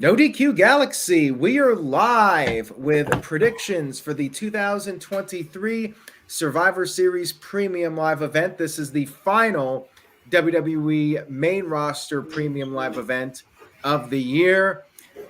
No DQ Galaxy, we are live with predictions for the 2023 Survivor Series Premium Live event. This is the final WWE main roster Premium Live event of the year.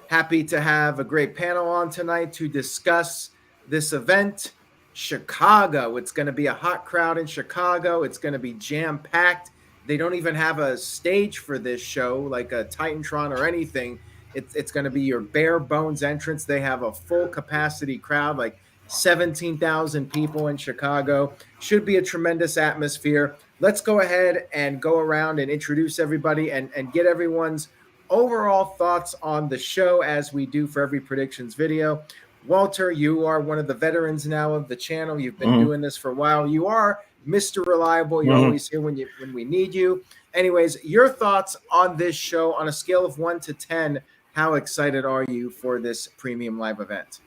Happy to have a great panel on tonight to discuss this event. Chicago, it's going to be a hot crowd in Chicago. It's going to be jam-packed. They don't even have a stage for this show, like a Titantron or anything. It's going to be your bare bones entrance. They have a full capacity crowd, like 17,000 people in Chicago. Should be a tremendous atmosphere. Let's go ahead and go around and introduce everybody and get everyone's overall thoughts on the show as we do for every predictions video. Walter, you are one of the veterans now of the channel. You've been doing this for a while. You are Mr. Reliable. You're always here when we need you. Anyways, your thoughts on this show on a scale of 1 to 10. How excited are you for this premium live event?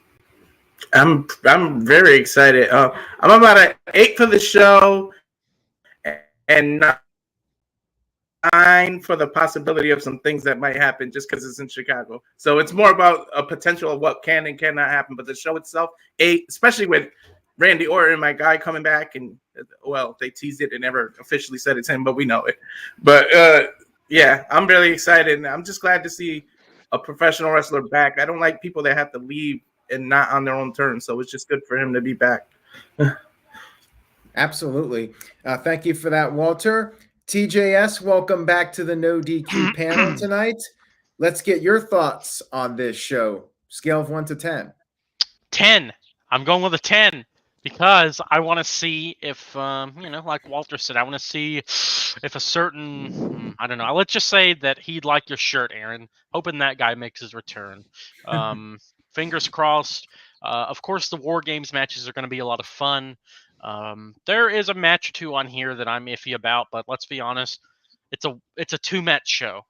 I'm very excited. I'm about an 8 for the show and 9 for the possibility of some things that might happen just because it's in Chicago. So it's more about a potential of what can and cannot happen. But the show itself, 8, especially with Randy Orton, my guy, coming back. And, well, they teased it and never officially said it's him, but we know it. But, yeah, I'm really excited. And I'm just glad to see a professional wrestler back. I don't like people that have to leave and not on their own terms. So it's just good for him to be back. Absolutely. Thank you for that, Walter. TJS, welcome back to the No DQ panel tonight. Let's get your thoughts on this show. Scale of 1 to 10. 10. I'm going with a 10 because I want to see if, like Walter said, I want to see if a certain, I don't know, let's just say that he'd like your shirt, Aaron. Hoping that guy makes his return. Fingers crossed. Of course, the War Games matches are going to be a lot of fun. There is a match or two on here that I'm iffy about, but let's be honest, it's a 2-match show.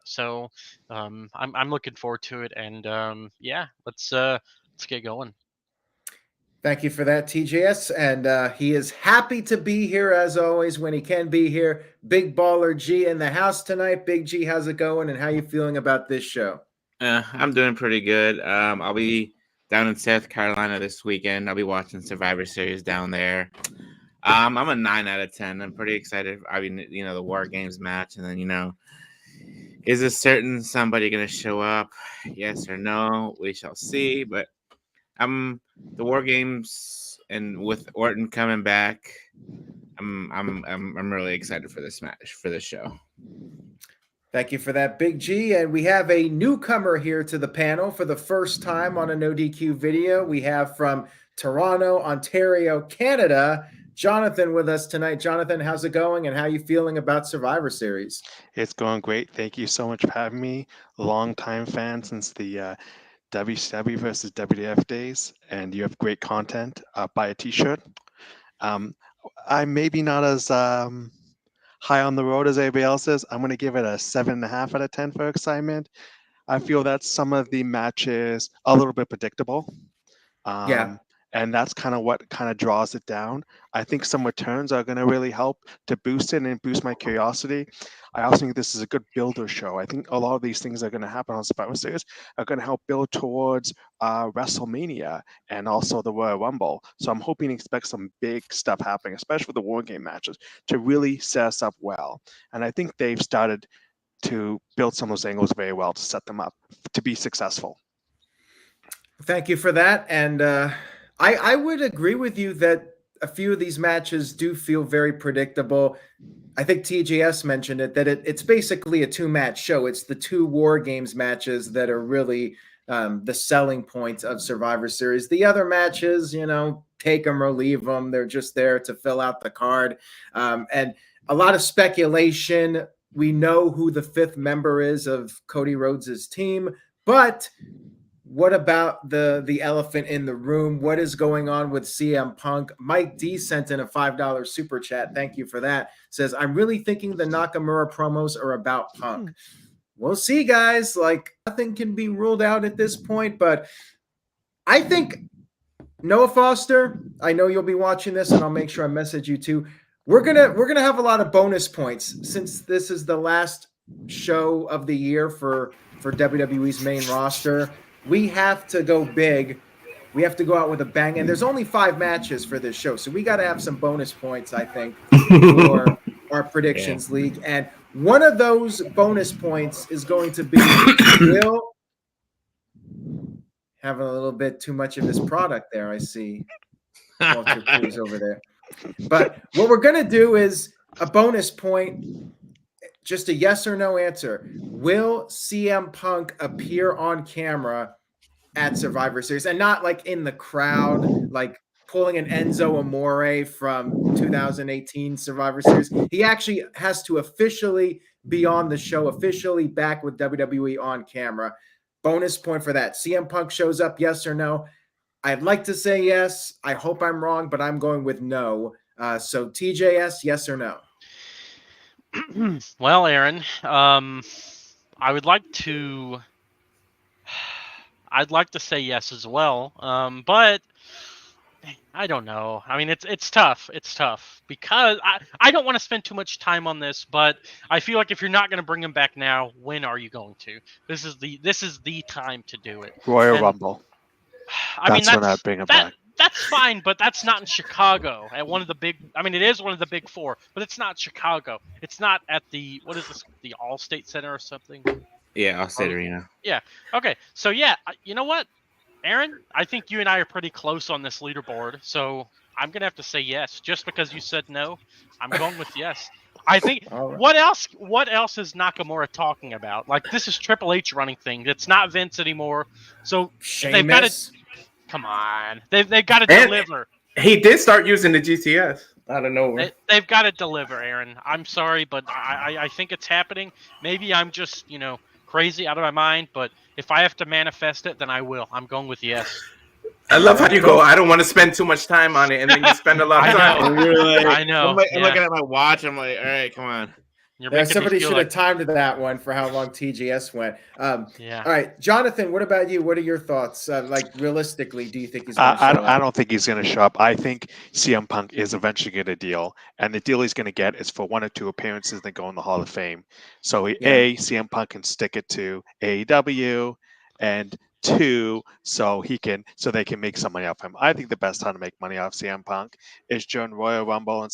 So I'm looking forward to it, and yeah, let's get going. Thank you for that, TJS. And he is happy to be here, as always, when he can be here. Big Baller G in the house tonight. Big G, how's it going, and how you feeling about this show? I'm doing pretty good. I'll be down in South Carolina this weekend. I'll be watching Survivor Series down there. I'm a 9 out of 10. I'm pretty excited. I mean, the War Games match, and then, is a certain somebody going to show up? Yes or no? We shall see. But the War Games, and with Orton coming back, I'm really excited for this match, for this show. Thank you for that, Big G. And we have a newcomer here to the panel for the first time on a No DQ video. We have from Toronto, Ontario, Canada, Jonathan with us tonight. Jonathan, how's it going, and how are you feeling about Survivor Series? It's going great. Thank you so much for having me. Long-time fan since the WCW versus WWF days, and you have great content. Buy a t-shirt. I may be not as high on the road as everybody else is. I'm going to give it a 7.5 out of 10 for excitement. I feel that some of the matches are a little bit predictable. And that's kind of what kind of draws it down. I think some returns are going to really help to boost it and boost my curiosity. I also think this is a good builder show. I think a lot of these things that are going to happen on Survivor Series are going to help build towards WrestleMania and also the Royal Rumble. So I'm hoping to expect some big stuff happening, especially with the War Game matches, to really set us up well. And I think they've started to build some of those angles very well to set them up to be successful. Thank you for that. And I would agree with you that a few of these matches do feel very predictable. I think TGS mentioned it, that it's basically a 2-match show. It's the 2 War Games matches that are really the selling point of Survivor Series. The other matches, take them or leave them. They're just there to fill out the card. And a lot of speculation. We know who the 5th member is of Cody Rhodes' team, but what about the elephant in the room? What is going on with CM Punk? Mike D sent in a $5 super chat. Thank you for that. Says, I'm really thinking the Nakamura promos are about Punk. We'll see, guys. Like, nothing can be ruled out at this point, but I think Noah Foster, I know you'll be watching this, and I'll make sure I message you too. We're gonna have a lot of bonus points since this is the last show of the year for WWE's main roster. We have to go big. We have to go out with a bang. And there's only 5 matches for this show. So we got to have some bonus points, I think, for our predictions league. And one of those bonus points is going to be Will having a little bit too much of his product there. I see Walter Cruz over there. But what we're going to do is a bonus point, just a yes or no answer. Will CM Punk appear on camera at Survivor Series, and not like in the crowd, like pulling an Enzo Amore from 2018 Survivor Series? He actually has to officially be on the show, officially back with WWE on camera. Bonus point for that. CM Punk shows up, yes or no? I'd like to say yes. I hope I'm wrong, but I'm going with no. So TJS, yes or no? Well, Aaron, I would like to. I'd like to say yes as well, but I don't know. I mean, it's tough. It's tough because I don't want to spend too much time on this, but I feel like if you're not going to bring him back now, when are you going to? This is the time to do it. Royal Rumble. I mean, when I bring him back. That's fine, but that's not in Chicago at one of the big. I mean, it is one of the big 4, but it's not Chicago. It's not at the what is this? The Allstate Center or something? Yeah, Allstate Arena. Yeah. Okay. So yeah, you know what, Aaron? I think you and I are pretty close on this leaderboard, so I'm gonna have to say yes. Just because you said no, I'm going with yes. I think. All right. What else? What else is Nakamura talking about? Like, this is Triple H running things. It's not Vince anymore. So they've got to. Come on, they've got to deliver. He did start using the GTS out of nowhere. They've got to deliver, Aaron. I'm sorry, but I think it's happening. Maybe I'm just crazy out of my mind, but if I have to manifest it, then I will. I'm going with yes. I love how you go, I don't want to spend too much time on it, and then you spend a lot of time. I know. I'm looking at my watch. I'm like, all right, come on. Somebody should have timed that one for how long TGS went. Yeah. All right, Jonathan, what about you? What are your thoughts? Like, realistically, do you think he's going to show up? I don't think he's going to show up. I think CM Punk is eventually going to get a deal, and the deal he's going to get is for 1 or 2 appearances that go in the Hall of Fame. So CM Punk can stick it to AEW, and 2, so they can make some money off him. I think the best time to make money off CM Punk is during Royal Rumble and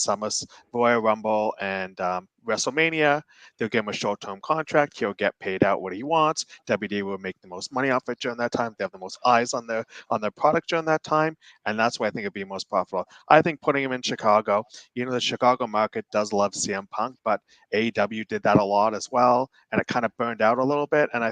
WrestleMania. They'll give him a short-term contract. He'll get paid out what he wants. WWE will make the most money off it during that time. They have the most eyes on their product during that time, and that's why I think it'd be most profitable. I think putting him in Chicago, the Chicago market does love CM Punk, but AEW did that a lot as well, and it kind of burned out a little bit. And I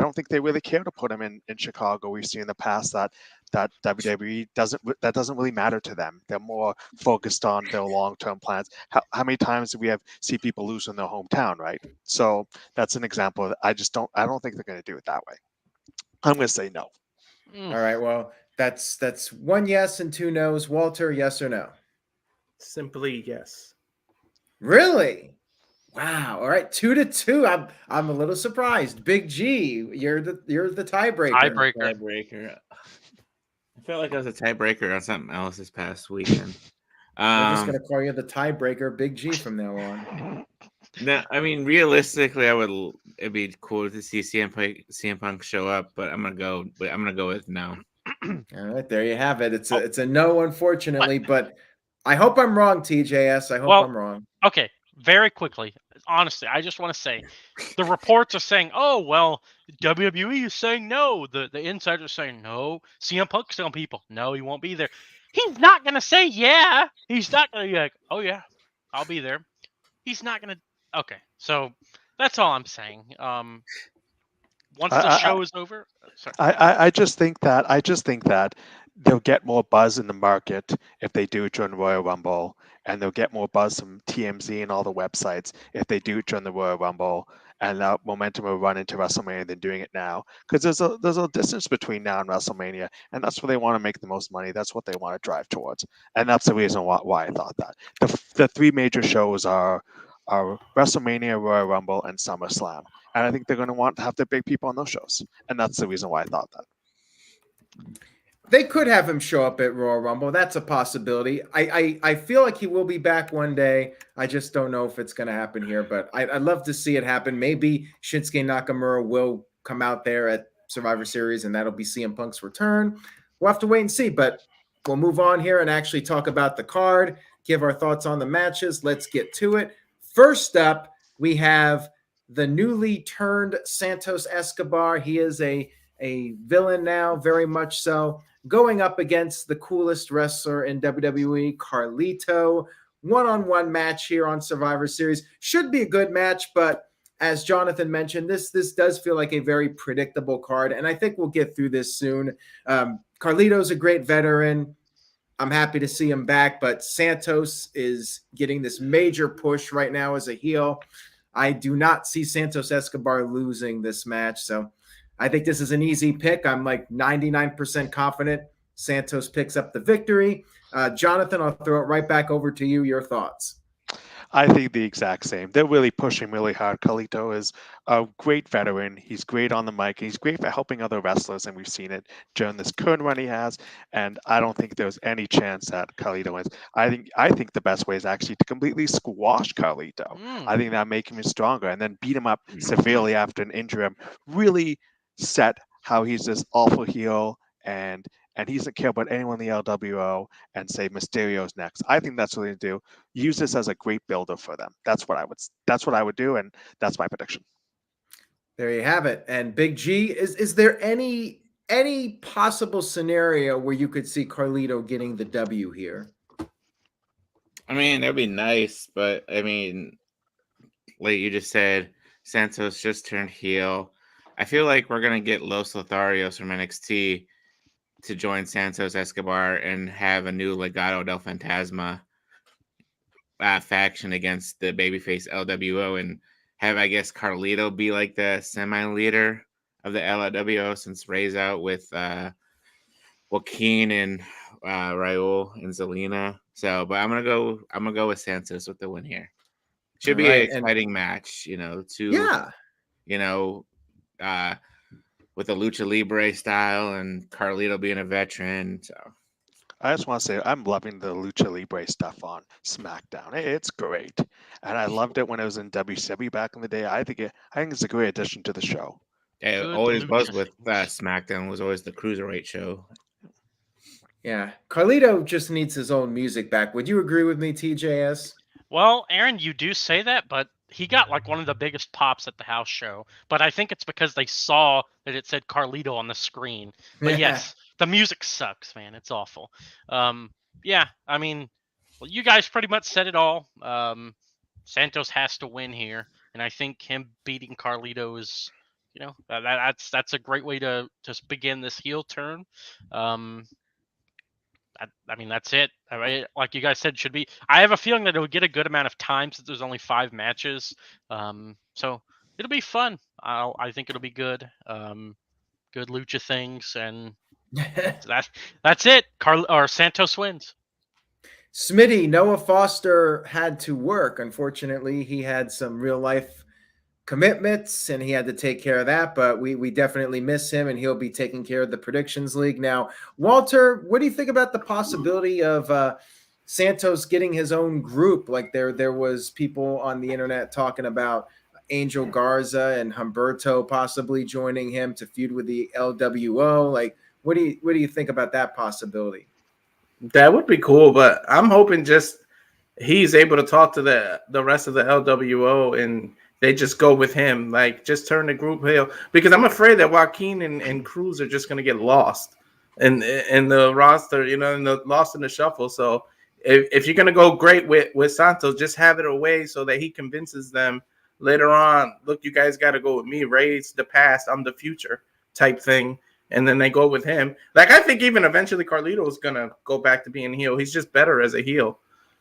don't think they really care to put him in Chicago. We've seen in the past that WWE doesn't really matter to them. They're more focused on their long-term plans. How many times do we see people lose in their hometown, right? So that's an example. I don't think they're going to do it that way. I'm going to say no. All right. Well, that's 1 yes and 2 no's. Walter, yes or no? Simply yes. Really? Wow. All right. 2-2. I'm a little surprised. Big G, you're the tiebreaker. Tiebreaker. I felt like I was a tiebreaker on something else this past weekend. I'm just gonna call you the tiebreaker, Big G, from now on. No, I mean, realistically, it'd be cool to see CM Punk show up, but I'm gonna go with no. All right, there you have it. It's a no, unfortunately, but I hope I'm wrong, TJS. I hope I'm wrong. Okay, very quickly. Honestly, I just want to say, the reports are saying, oh, well, WWE is saying no. The insiders are saying no. CM Punk's telling people, no, he won't be there. He's not going to say yeah. He's not going to be like, oh, yeah, I'll be there. He's not going to. Okay, so that's all I'm saying. Once the show is over. Sorry. I just think that they'll get more buzz in the market if they do it during Royal Rumble, and they'll get more buzz from TMZ and all the websites if they do it during the Royal Rumble, and that momentum will run into WrestleMania than doing it now, because there's a distance between now and WrestleMania, and that's where they want to make the most money. That's what they want to drive towards, and that's the reason why I thought that. The 3 major shows are WrestleMania, Royal Rumble, and SummerSlam, and I think they're going to want to have the big people on those shows, and that's the reason why I thought that. They could have him show up at Royal Rumble. That's a possibility. I feel like he will be back one day. I just don't know if it's going to happen here, but I'd love to see it happen. Maybe Shinsuke Nakamura will come out there at Survivor Series, and that'll be CM Punk's return. We'll have to wait and see, but we'll move on here and actually talk about the card, give our thoughts on the matches. Let's get to it. First up, we have the newly turned Santos Escobar. He is a villain now, very much so, going up against the coolest wrestler in WWE, Carlito. One-on-one match here on Survivor Series. Should be a good match, but as Jonathan mentioned, this does feel like a very predictable card, and I think we'll get through this soon. Carlito's a great veteran. I'm happy to see him back, but Santos is getting this major push right now as a heel. I do not see Santos Escobar losing this match, so I think this is an easy pick. I'm like 99% confident Santos picks up the victory. Jonathan, I'll throw it right back over to you. Your thoughts? I think the exact same. They're really pushing really hard. Carlito is a great veteran. He's great on the mic. He's great for helping other wrestlers, and we've seen it during this current run he has. And I don't think there's any chance that Carlito wins. I think the best way is actually to completely squash Carlito. I think that make him stronger, and then beat him up severely after an injury. Really set how he's this awful heel, and he doesn't care about anyone in the LWO, and say Mysterio's next. I think that's what they do. Use this as a great builder for them. That's what I would do, and that's my prediction. There you have it. And Big G, is there any possible scenario where you could see Carlito getting the W here? I mean, that'd be nice, but I mean, like you just said, Santos just turned heel. I feel like we're gonna get Los Lotharios from NXT to join Santos Escobar and have a new Legado del Fantasma faction against the babyface LWO, and have, I guess, Carlito be like the semi-leader of the LWO since Ray's out with Joaquin and Raul and Zelina. So, but I'm gonna go with Santos with the win here. Should be an exciting match, with a lucha libre style and Carlito being a veteran. So I just want to say I'm loving the lucha libre stuff on SmackDown. It's great, and I loved it when it was in WCW back in the day. I think it's a great addition to the show. It always was with SmackDown. Was always the cruiserweight show. Yeah, Carlito just needs his own music back. Would you agree with me, TJS? Well, Aaron, you do say that, but he got like one of the biggest pops at the house show. But I think it's because they saw that it said Carlito on the screen. But yes, the music sucks, man. It's awful. Yeah, I mean, well, you guys pretty much said it all. Santos has to win here, and I think him beating Carlito is, that's a great way to just begin this heel turn. I mean, that's it. I mean, like you guys said, should be. I have a feeling that it would get a good amount of time since there's only 5 matches. So it'll be fun. I think it'll be good. Good lucha things, and that's it. Santos wins. Smitty, Noah Foster had to work. Unfortunately, he had some real life commitments and he had to take care of that, but we definitely miss him, and he'll be taking care of the Predictions League. Now, Walter, what do you think about the possibility of Santos getting his own group? Like there was people on the internet talking about Angel Garza and Humberto possibly joining him to feud with the LWO. Like, what do you think about that possibility? That would be cool, but I'm hoping just he's able to talk to the rest of the LWO and they just go with him, like just turn the group heel, because I'm afraid that Joaquin and Cruz are just going to get lost in the roster, lost in the shuffle. So if you're going to go great with Santos, just have it away so that he convinces them later on, look, you guys got to go with me. Ray's the past, I'm the future type thing. And then they go with him. Like, I think even eventually Carlito is going to go back to being heel. He's just better as a heel.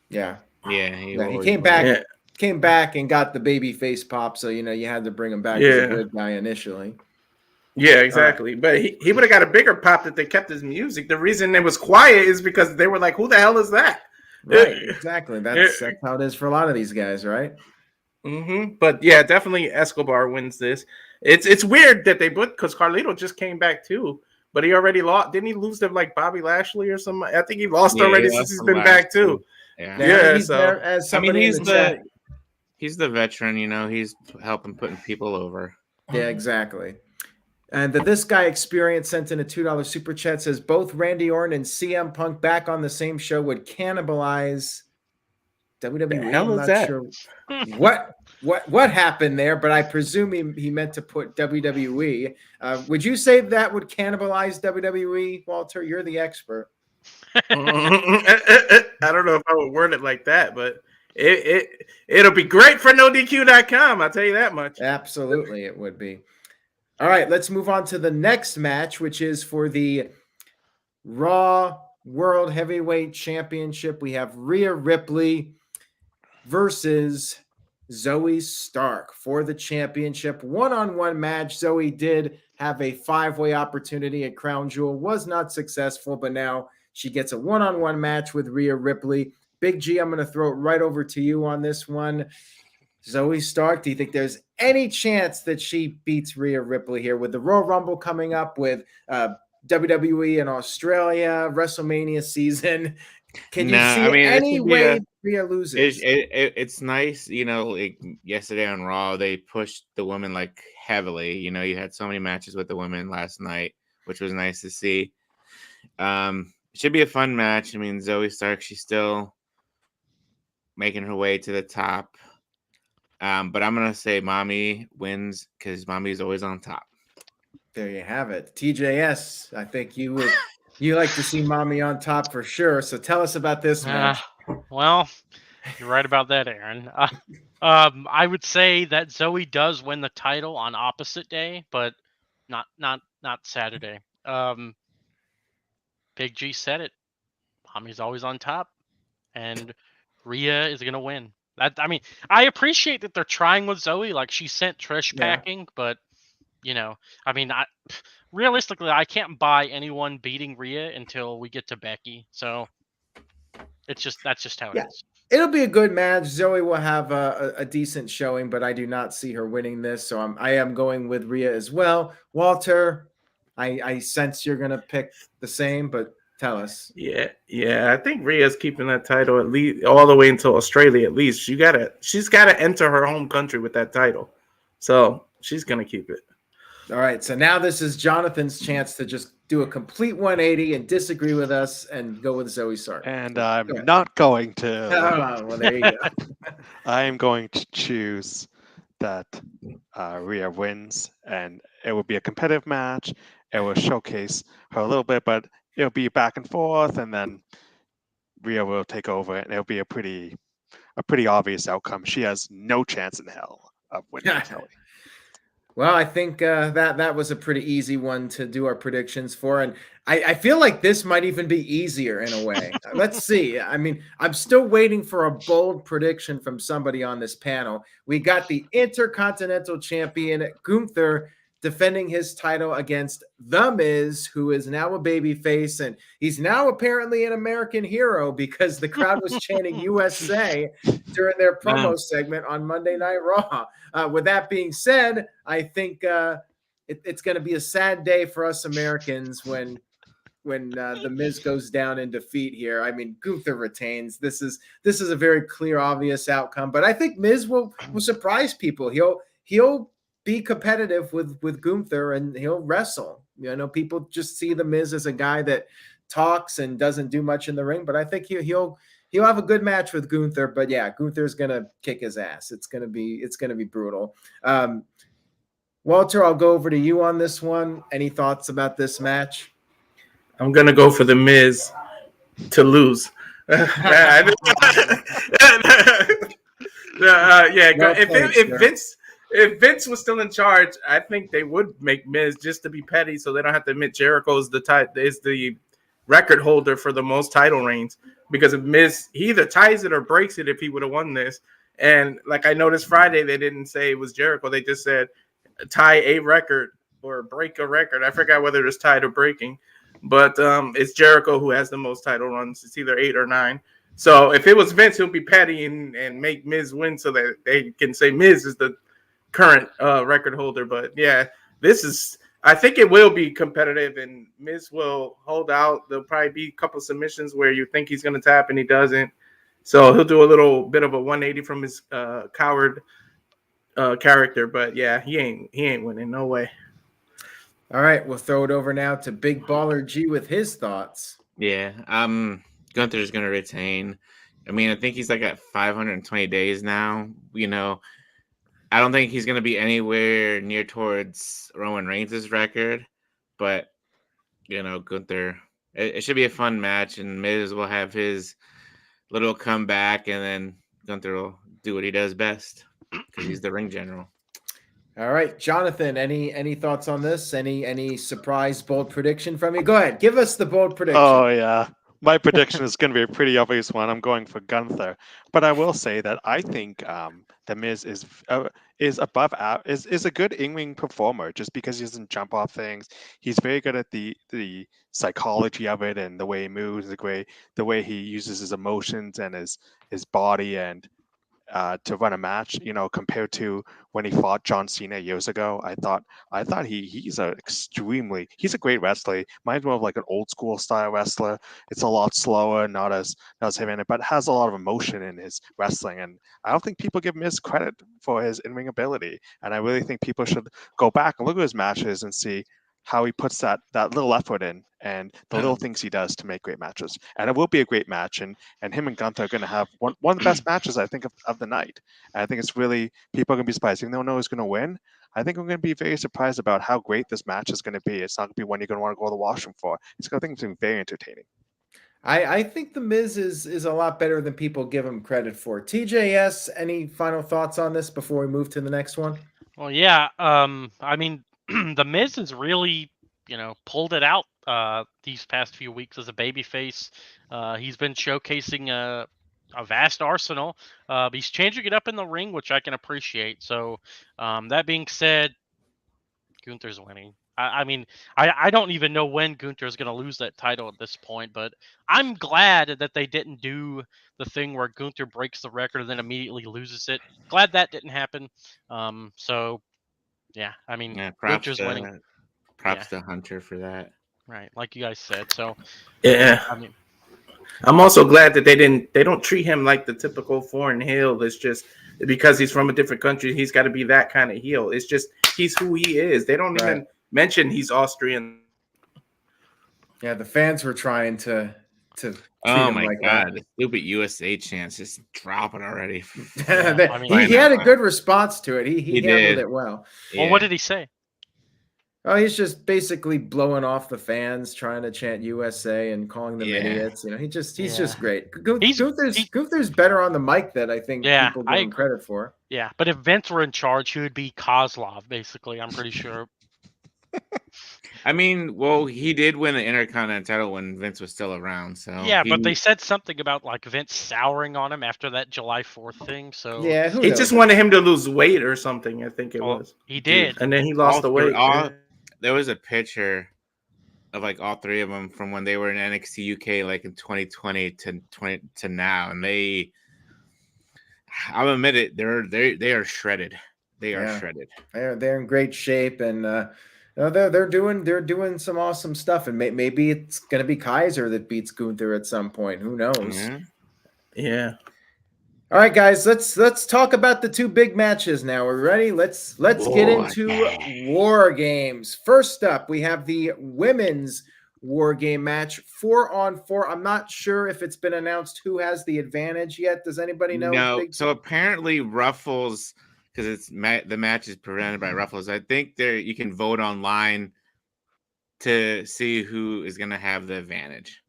Yeah. Yeah. He came back. Yeah. Came back and got the baby face pop, so you had to bring him back as a good guy initially. Yeah, exactly. But he would have got a bigger pop if they kept his music. The reason it was quiet is because they were like, "Who the hell is that?" Right, exactly. That's how it is for a lot of these guys, right? Mm-hmm. But yeah, definitely Escobar wins this. It's weird that they put, because Carlito just came back too, but he already lost. Didn't he lose to like Bobby Lashley or something? I think he lost Yeah, already he since lost he's to been back too. Yeah. Yeah, he's so there as somebody he's in the chat. he's the veteran. You know, he's helping putting people over. Yeah, exactly. And this guy Experience sent in a $2 super chat, says both Randy Orton and CM Punk back on the same show would cannibalize WWE. The hell I'm is not that? sure what happened there, but I presume he meant to put WWE. Would you say that would cannibalize WWE, Walter? You're the expert. I don't know if I would word it like that, but it'll be great for NoDQ.com. I'll tell you that much. Absolutely, it would be. All right, let's move on to the next match, which is for the Raw World Heavyweight Championship. We have Rhea Ripley versus Zoey Stark for the championship. One-on-one match. Zoey did have a 5-way opportunity at Crown Jewel, was not successful, but now she gets a one-on-one match with Rhea Ripley. Big G, I'm going to throw it right over to you on this one. Zoey Stark, do you think there's any chance that she beats Rhea Ripley here with the Royal Rumble coming up, with WWE in Australia, WrestleMania season? Can you see any way Rhea loses? It's nice, you know. Like yesterday on Raw, they pushed the women like heavily. You know, you had so many matches with the women last night, which was nice to see. It should be a fun match. I mean, Zoey Stark, she's still making her way to the top. But I'm gonna say Mommy wins because Mommy's always on top. There you have it. TJS, I think you like to see Mommy on top for sure. So tell us about this match. Well, you're right about that, Aaron. I would say that Zoey does win the title on opposite day, but not Saturday. Big G said it. Mommy's always on top, and Rhea is gonna win. I appreciate that they're trying with Zoey. Like, she sent Trish packing, but realistically, I can't buy anyone beating Rhea until we get to Becky. So that's just how it is. It'll be a good match. Zoey will have a decent showing, but I do not see her winning this. So I am going with Rhea as well. Walter, I sense you're gonna pick the same, but tell us. Yeah. I think Rhea's keeping that title at least all the way until Australia. At least she's gotta enter her home country with that title, so she's gonna keep it. All right. So now this is Jonathan's chance to just do a complete 180 and disagree with us and go with Zoey Stark. And I'm not going to. Well, there you go. I am going to choose that Rhea wins, and it will be a competitive match. It will showcase her a little bit, but it'll be back and forth, and then Rhea will take over, and it'll be a pretty obvious outcome. She has no chance in hell of winning. Well, I think that was a pretty easy one to do our predictions for. And I feel like this might even be easier in a way. Let's see. I mean, I'm still waiting for a bold prediction from somebody on this panel. We got the Intercontinental Champion, Gunther, defending his title against The Miz, who is now a babyface, and he's now apparently an American hero because the crowd was chanting USA during their promo segment on Monday Night Raw. With that being said, I think it's going to be a sad day for us Americans when The Miz goes down in defeat here. I mean, Gunther retains. This is a very clear, obvious outcome, but I think Miz will surprise people. He'll be competitive with Gunther, and he'll wrestle. You know, people just see The Miz as a guy that talks and doesn't do much in the ring, but I think he'll have a good match with Gunther. But yeah, Gunther's gonna kick his ass. It's gonna be brutal. Walter, I'll go over to you on this one. Any thoughts about this match? I'm gonna go for The Miz to lose. If Vince was still in charge, I think they would make Miz just to be petty, so they don't have to admit Jericho is the record holder for the most title reigns. Because if Miz, he either ties it or breaks it if he would have won this. And like I noticed Friday, they didn't say it was Jericho. They just said tie a record or break a record. I forgot whether it's tied or breaking, but it's Jericho who has the most title runs. It's either 8 or 9. So if it was Vince, he'll be petty and make Miz win so that they can say Miz is the current record holder. But yeah, this is I think it will be competitive, and Miz will hold out. There'll probably be a couple submissions where you think he's going to tap and he doesn't. So he'll do a little bit of a 180 from his coward character. But yeah, he ain't winning. No way. All right, we'll throw it over now to Big Baller G with his thoughts. Yeah, Gunther's gonna retain. I mean, I think he's like at 520 days now. You know, I don't think he's gonna be anywhere near towards Roman Reigns' record, but you know, Gunther. It should be a fun match, and Miz will have his little comeback, and then Gunther will do what he does best because he's the ring general. All right, Jonathan, any thoughts on this? Any surprise bold prediction from you? Go ahead, give us the bold prediction. Oh yeah, my prediction is going to be a pretty obvious one. I'm going for Gunther, but I will say that I think the Miz is above is a good in-ring performer just because he doesn't jump off things. He's very good at the psychology of it and the way he moves, the way he uses his emotions and his body and to run a match, you know, compared to when he fought John Cena years ago. I thought he's a great wrestler. Reminds me of like an old school style wrestler. It's a lot slower, not as heavy, but has a lot of emotion in his wrestling. And I don't think people give Miz credit for his in-ring ability. And I really think people should go back and look at his matches and see how he puts that little effort in and the little things he does to make great matches. And it will be a great match. And him and Gunther are going to have one of the best matches, I think, of the night. And I think it's really, people are going to be surprised. Even though no one's going to win, I think we're going to be very surprised about how great this match is going to be. It's not going to be one you're going to want to go to the washroom for. I think it's going to be very entertaining. I think the Miz is a lot better than people give him credit for. TJS, any final thoughts on this before we move to the next one? Well, yeah. I mean, the Miz has really, pulled it out these past few weeks as a babyface. He's been showcasing a vast arsenal. He's changing it up in the ring, which I can appreciate. So, that being said, Gunther's winning. I mean, I don't even know when Gunther's going to lose that title at this point, but I'm glad that they didn't do the thing where Gunther breaks the record and then immediately loses it. Glad that didn't happen. So, yeah, I mean, Gunther's winning. Props to Hunter for that. Right, like you guys said. So, yeah, I mean, I'm also glad that they don't treat him like the typical foreign heel. It's just because he's from a different country, he's got to be that kind of heel. It's just he's who he is. They don't even mention he's Austrian. Yeah, the fans were trying to Oh my like god, the stupid USA chance, just drop it already. He had a good response to it. He handled it well. Well, what did he say? Oh, he's just basically blowing off the fans, trying to chant USA and calling them idiots. He's just great. Gunther's better on the mic than I think people give him credit for. Yeah, but if Vince were in charge, he would be Kozlov, basically. I'm pretty sure. I mean, well, he did win the Intercontinental title when Vince was still around. So but they said something about like Vince souring on him after that July 4th thing. So yeah, he just wanted him to lose weight or something. I think it was. He did, and then he lost the weight. There was a picture of like all three of them from when they were in NXT UK, like in 2020 to now, and I'll admit it, they are shredded. They are shredded. They're in great shape, and they're doing some awesome stuff, and maybe it's gonna be Kaiser that beats Gunther at some point. Who knows? Yeah. All right, guys, let's talk about the two big matches now. We're ready. Let's get into War Games. First up, we have the women's War Game match, 4-on-4. I'm not sure if it's been announced who has the advantage yet. Does anybody know? No. So apparently Ruffles, because the match is presented by Ruffles. I think you can vote online to see who is going to have the advantage.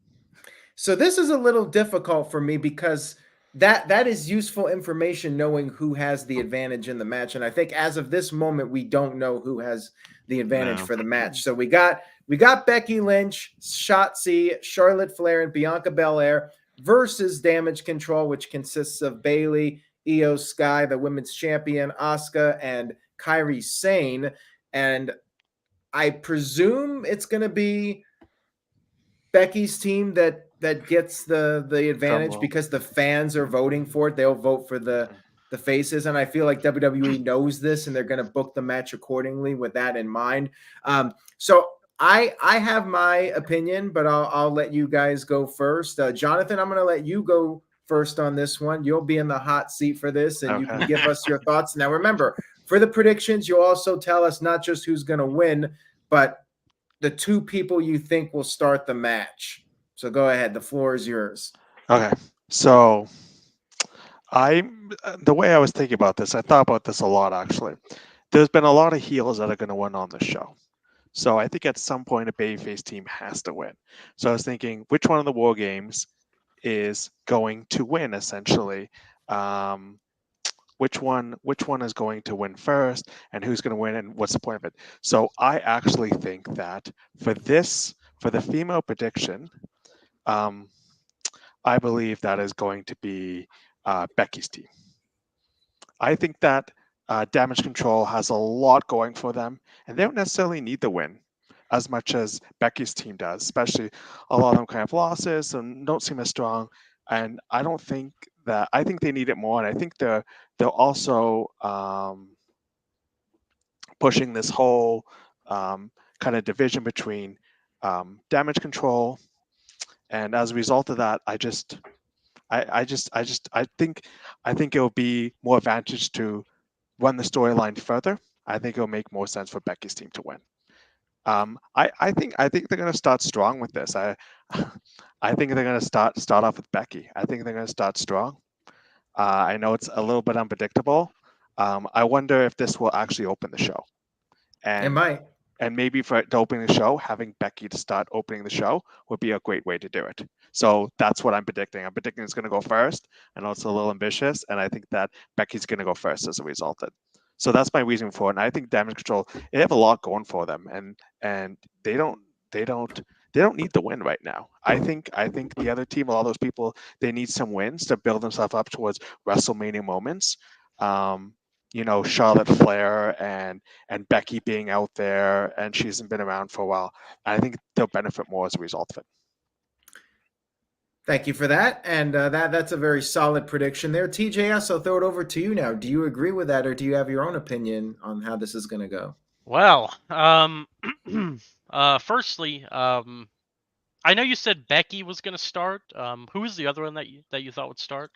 So this is a little difficult for me because that is useful information, knowing who has the advantage in the match. And I think as of this moment, we don't know who has the advantage for the match. So we got Becky Lynch, Shotzi, Charlotte Flair, and Bianca Belair versus Damage Control, which consists of Bayley, Io Sky, the women's champion, Asuka, and Kairi Sane. And I presume it's going to be Becky's team that gets the advantage because the fans are voting for it. They'll vote for the the faces, and I feel like WWE knows this, and they're going to book the match accordingly with that in mind. So I have my opinion, but I'll let you guys go first. Jonathan, I'm going to let you go first on this one. You'll be in the hot seat for this, and you can give us your thoughts. Now, remember, for the predictions, you'll also tell us not just who's going to win, but the two people you think will start the match. So go ahead. The floor is yours. Okay. So the way I was thinking about this, I thought about this a lot actually. There's been a lot of heels that are going to win on the show. So I think at some point a babyface team has to win. So I was thinking, which one of the War Games is going to win essentially? Which one is going to win first, and who's going to win, and what's the point of it? So I actually think that for the female prediction, I believe that is going to be Becky's team. I think that Damage Control has a lot going for them, and they don't necessarily need the win as much as Becky's team does, especially a lot of them kind of losses and don't seem as strong. And I think they need it more, and I think they're also pushing this whole kind of division between Damage Control, and as a result of that, I think it will be more advantage to run the storyline further. I think it'll make more sense for Becky's team to win. I think they're going to start strong with this. I think they're going to start off with Becky. I think they're going to start strong. I know it's a little bit unpredictable. I wonder if this will actually open the show. And it might. And maybe to open the show, having Becky to start opening the show would be a great way to do it. So that's what I'm predicting. I'm predicting it's going to go first. I know it's a little ambitious, and I think that Becky's going to go first as a result. So that's my reason for it. And I think Damage Control, they have a lot going for them, and they don't need the win right now. I think the other team, a lot of those people, they need some wins to build themselves up towards WrestleMania moments. Charlotte Flair and Becky being out there, and she hasn't been around for a while. And I think they'll benefit more as a result of it. Thank you for that. And that's a very solid prediction there. TJS, I'll throw it over to you now. Do you agree with that, or do you have your own opinion on how this is going to go? Well, firstly, I know you said Becky was going to start. Who was the other one that you thought would start?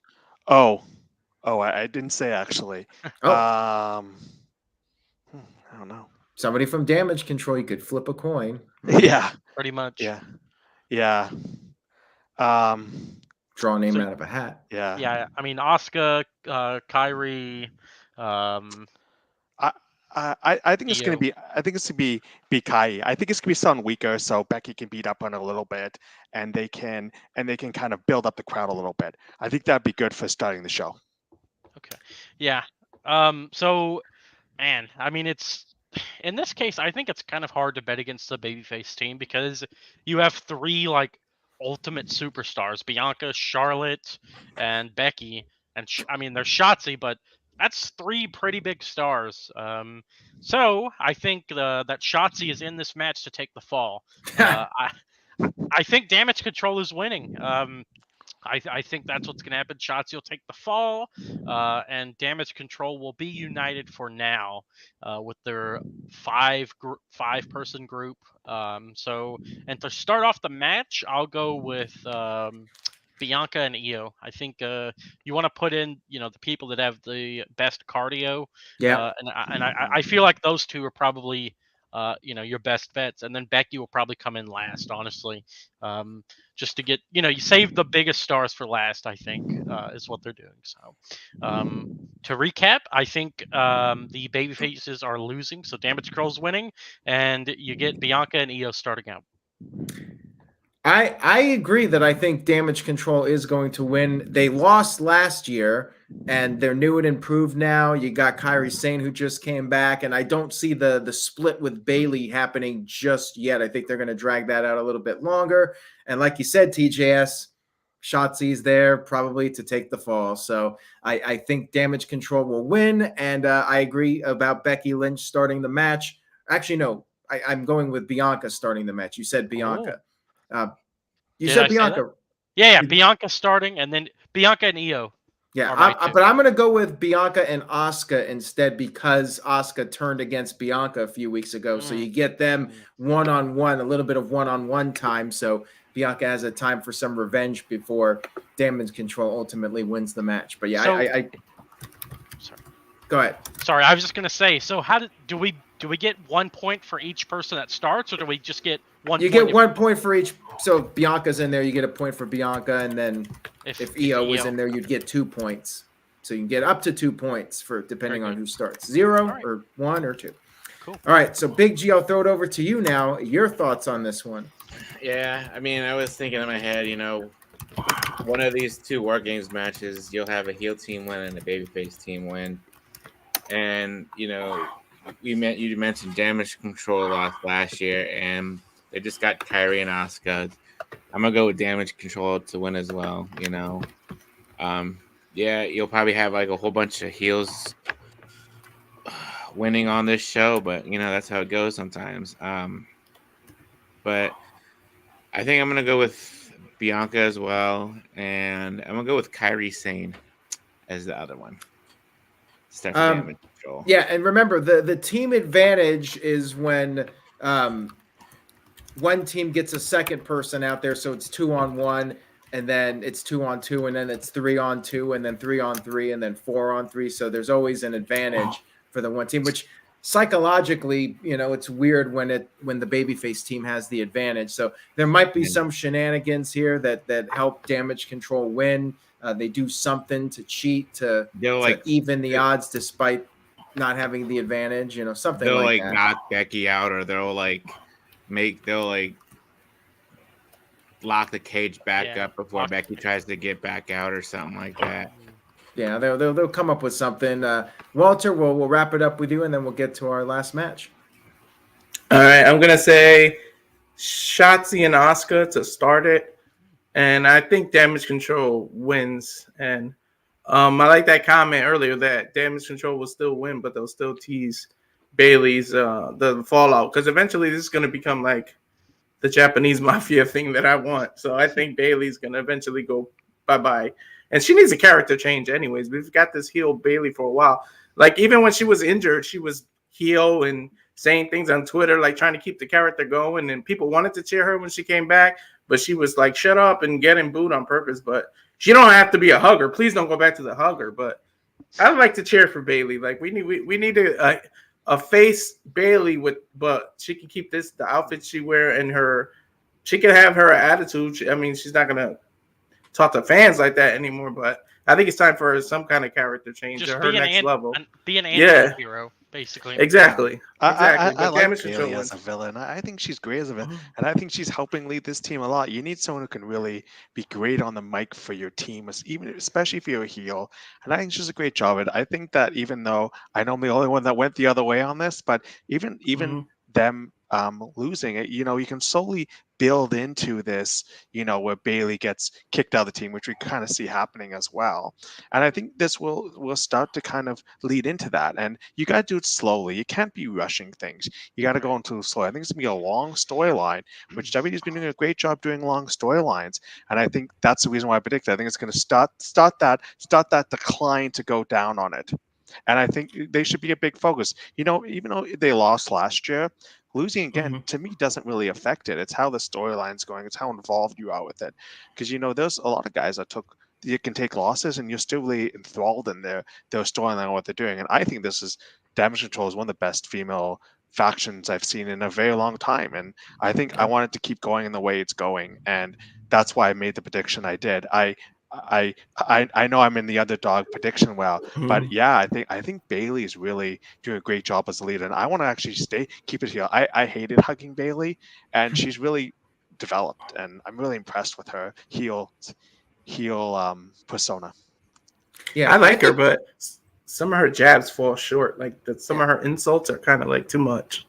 I didn't say actually. Oh. I don't know. Somebody from Damage Control. You could flip a coin. Yeah. Pretty much. Yeah. Draw a name out of a hat. Yeah. Yeah. I mean, Asuka, Kairi. I think it's going to be. I think it's going to be Kai. I think it's going to be someone weaker, so Becky can beat up on her a little bit, and they can kind of build up the crowd a little bit. I think that'd be good for starting the show. Okay. Yeah. So, man, I mean, it's in this case, I think it's kind of hard to bet against the babyface team because you have three ultimate superstars: Bianca, Charlotte, and Becky. And I mean, there's Shotzi, but that's three pretty big stars. So I think that Shotzi is in this match to take the fall. I think Damage Control is winning. I think that's what's going to happen. Shotzi will take the fall, and Damage Control will be united for now with their five-person group. And to start off the match, I'll go with Bianca and Io. I think you want to put in, the people that have the best cardio. Yeah. And I feel like those two are probably, your best bets. And then Becky will probably come in last, honestly. Just to get, you save the biggest stars for last, I think, is what they're doing. So to recap, I think the baby faces are losing. So Damage Control's winning, and you get Bianca and Io starting out. I agree that I think Damage Control is going to win. They lost last year, and they're new and improved now. You got Kairi Sane, who just came back, and I don't see the split with Bayley happening just yet. I think they're going to drag that out a little bit longer. And like you said, TJS, Shotzi's there probably to take the fall. So I think Damage Control will win, and I agree about Becky Lynch starting the match. Actually, no, I'm going with Bianca starting the match. You said Bianca. You said Bianca. Yeah, Bianca starting, and then Bianca and Io. Yeah, Or might but I'm going to go with Bianca and Asuka instead because Asuka turned against Bianca a few weeks ago. So you get them one-on-one, a little bit of one-on-one time. So Bianca has a time for some revenge before Damage Control ultimately wins the match. But yeah, So- Sorry. Go ahead. Sorry, I was just gonna say. So how do we get 1 point for each person that starts, or do we just get one? You point get 1 point for each. So if Bianca's in there, you get a point for Bianca, and then if Io was in there, you'd get 2 points. So you can get up to 2 points for depending on who starts. 0 or 1 or 2. Cool. All right, so Big G, I'll throw it over to you now. Your thoughts on this one? Yeah, I mean, I was thinking in my head, one of these 2 War Games matches, you'll have a heel team win and a babyface team win. And, you mentioned Damage Control lost last year, and they just got Kairi and Asuka. I'm going to go with Damage Control to win as well, Yeah, you'll probably have like a whole bunch of heels winning on this show, but, that's how it goes sometimes. But I think I'm going to go with Bianca as well, and I'm going to go with Kairi Sane as the other one. Start Damage Control. Yeah, and remember, the team advantage is when one team gets a second person out there, so it's 2-on-1, and then it's 2-on-2, and then it's 3-on-2, and then 3-on-3, and then 4-on-3. So there's always an advantage for the one team, which psychologically, it's weird when the babyface team has the advantage. So there might be some shenanigans here that help Damage Control win. They do something to cheat to even the odds despite not having the advantage, something they'll like that. knock Becky out, or they'll lock the cage back up before Becky tries to get back out or something like that. Yeah, they'll come up with something. Walter, we'll wrap it up with you, and then we'll get to our last match. All right, I'm gonna say Shotzi and Asuka to start it. And I think Damage Control wins. And I like that comment earlier that Damage Control will still win, but they'll still tease Bayley's the fallout. Because eventually this is going to become like the Japanese mafia thing that I want. So I think Bayley's going to eventually go bye-bye. And she needs a character change anyways. We've got this heel Bayley for a while. Like even when she was injured, she was heel and saying things on Twitter, like trying to keep the character going. And people wanted to cheer her when she came back. But she was like, shut up and getting booed on purpose. But she don't have to be a hugger. Please don't go back to the hugger. But I'd like to cheer for Bayley. Like we need a face Bayley but she can keep the outfit she wear and she can have her attitude. I mean, she's not gonna talk to fans like that anymore. But I think it's time for some kind of character change just to her next level. Be an anti-hero, basically. Exactly. I But like Damage Bayley Control as a villain. I think she's great as a villain, and I think she's helping lead this team a lot. You need someone who can really be great on the mic for your team, especially if you're a heel. And I think she's a great job at it. I think that even though I know I'm the only one that went the other way on this, but even them losing it, you can slowly build into this, where Bayley gets kicked out of the team, which we kind of see happening as well. And I think this will start to kind of lead into that. And you got to do it slowly. You can't be rushing things. You got to go into slow. I think it's going to be a long storyline, which WWE's been doing a great job doing long storylines. And I think that's the reason why I predict it. I think it's going to start that decline to go down on it. And I think they should be a big focus. Even though they lost last year, losing again, to me, doesn't really affect it. It's how the storyline's going. It's how involved you are with it. Because, there's a lot of guys that you can take losses and you're still really enthralled in their storyline and what they're doing. And I think Damage Control is one of the best female factions I've seen in a very long time. And I think I want it to keep going in the way it's going. And that's why I made the prediction I did. I know I'm in the underdog prediction but yeah, I think Bayley is really doing a great job as a leader, and I want to actually keep it here. I hated hugging Bayley, and she's really developed, and I'm really impressed with her heel persona. Yeah, I like her, but some of her jabs fall short. Like some of her insults are kind of like too much.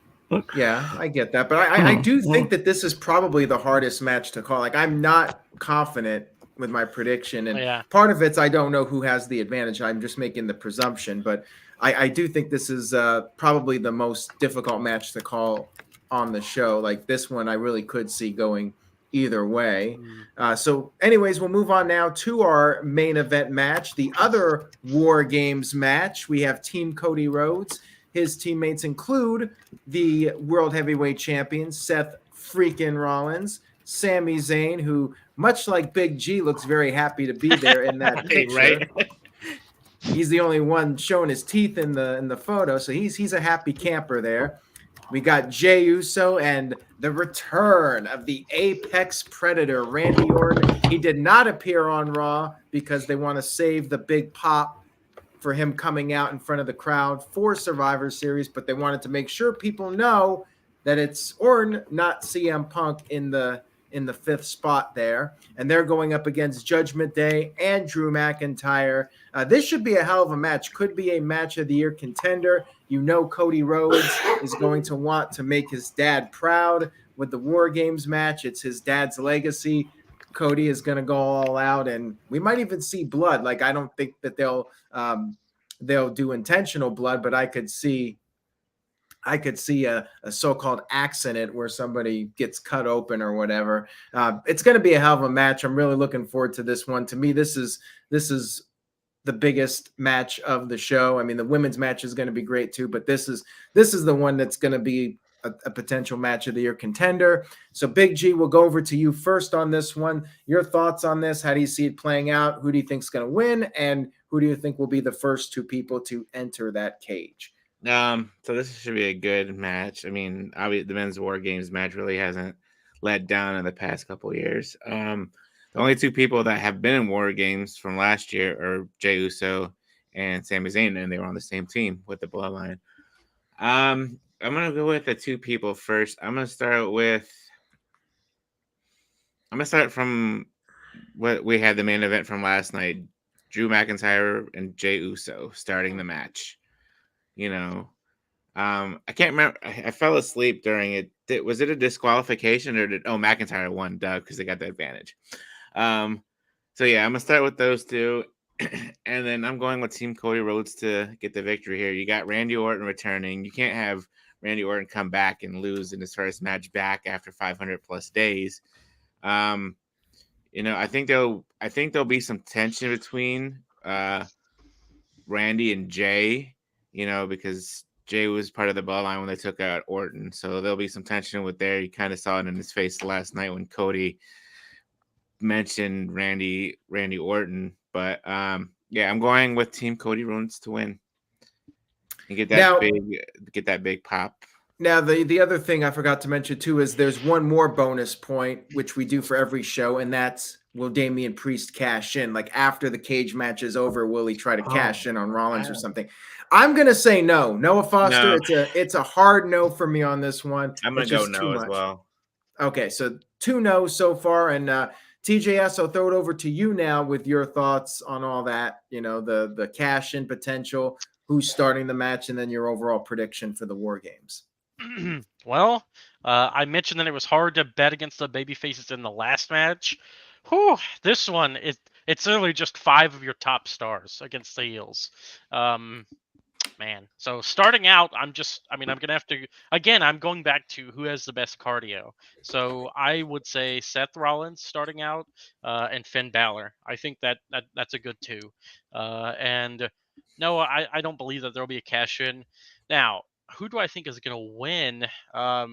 Yeah, I get that, but I do think that this is probably the hardest match to call. Like I'm not confident with my prediction, and part of it's I don't know who has the advantage. I'm just making the presumption, but I do think this is probably the most difficult match to call on the show. Like this one, I really could see going either way. Mm. So, anyways, we'll move on now to our main event match, the other War Games match. We have Team Cody Rhodes. His teammates include the World Heavyweight Champion, Seth freaking Rollins, Sami Zayn, who, much like Big G, looks very happy to be there in that picture. Right. He's the only one showing his teeth in the photo, so he's a happy camper there. We got Jey Uso and the return of the Apex Predator, Randy Orton. He did not appear on Raw because they want to save the big pop for him coming out in front of the crowd for Survivor Series, but they wanted to make sure people know that it's Orton, not CM Punk in the fifth spot there. And they're going up against Judgment Day and Drew McIntyre. This should be a hell of a match. Could be a match of the year contender. You know Cody Rhodes is going to want to make his dad proud with the War Games match. It's his dad's legacy. Cody is going to go all out, and we might even see blood. Like, I don't think that they'll do intentional blood, but I could see a so-called accident where somebody gets cut open or whatever. It's going to be a hell of a match. I'm really looking forward to this one. To me, this is the biggest match of the show. I mean, the women's match is going to be great too, but this is the one that's going to be a potential match of the year contender. So Big G, we'll go over to you first on this one. Your thoughts on this? How do you see it playing out? Who do you think is going to win? And who do you think will be the first two people to enter that cage? So this should be a good match. I mean, obviously the men's War Games match really hasn't let down in the past couple of years. The only two people that have been in War Games from last year are Jey Uso and Sami Zayn, and they were on the same team with the Bloodline. I'm gonna go with the two people first. I'm gonna start from what we had the main event from last night: Drew McIntyre and Jey Uso starting the match. You know, I can't remember. I fell asleep during it. Was it a disqualification or McIntyre won, Doug, because they got the advantage. So yeah, I'm gonna start with those two, and then I'm going with Team Cody Rhodes to get the victory here. You got Randy Orton returning. You can't have Randy Orton come back and lose in his first match back after 500 plus days. I think there'll be some tension between Randy and Jey, because Jey was part of the bloodline when they took out Orton. So there'll be some tension with there. You kind of saw it in his face last night when Cody mentioned Randy Orton. But yeah, I'm going with Team Cody Rhodes to win and get that big pop. Now, the other thing I forgot to mention too is there's one more bonus point which we do for every show, and that's, will Damian Priest cash in? Like, after the cage match is over, will he try to cash in on Rollins or something? I'm gonna say no. Noah Foster, No. It's a hard no for me on this one. I'm gonna go no as well. Okay, so 2 no's so far, and TJS, I'll throw it over to you now with your thoughts on all that. The cash in potential, who's starting the match, and then your overall prediction for the War Games. Well, I mentioned that it was hard to bet against the babyfaces in the last match. Whew, this one, it's literally just 5 of your top stars against the heels. Man, so starting out, I'm going to have to, again, I'm going back to who has the best cardio. So I would say Seth Rollins starting out, and Finn Balor. I think that's a good 2. And no, I don't believe that there'll be a cash in. Now, who do I think is going to win? I've